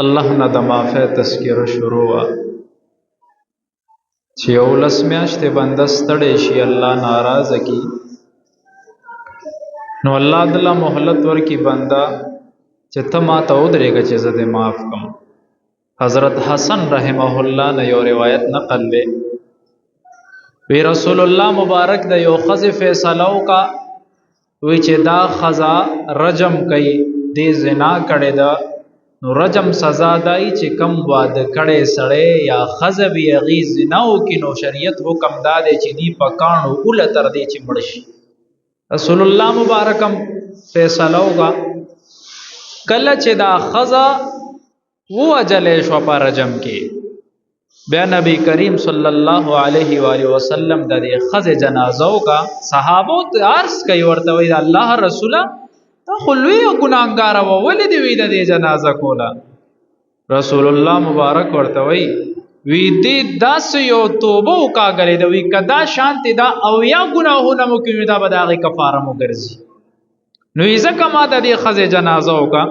الله نه د معافی تذکره شروع وه چې 11 میاشتې بنده ستړی شي الله ناراضه کی نو الله دله مهلت ورکی بنده چې ته ما ته ودرېږه چې زه دې معاف کړم. حضرت حسن رحمه الله نه یو روایت نقل دی وی رسول الله مبارک د یو ښځې فیصله وکړه وی چې دا ښځه رجم کوي دې زنا کړې ده نو رجم سزا دای چې کم واده کړی سړی یا ښځه وي هغې زنا وکړي نو شریعت حکم دا دی چې دی په کاڼو اوله تر دې چې مړ شي. رسول الله مبارکم فیصله وکړه کله چې دا ښځه ووجلې شوه په رجم کې بیا نبی کریم صلی الله علیه و آله وسلم د دې ښځې جنازه وکړه. صحابو ته عرض کوي ورته وایي الله رسوله ته خو لویه ګناهګاره وه ولې دې وی د دې جنازه کوله؟ رسول الله مبارک ورته وایي وی دې داسې یو توبه وکاږلې ده وی که دا شانتې دا اویا ګناهونه مو کوي دا به د هغې کفاره مو ګرځي. نو ځکه ما د دې ښځې جنازه وکړه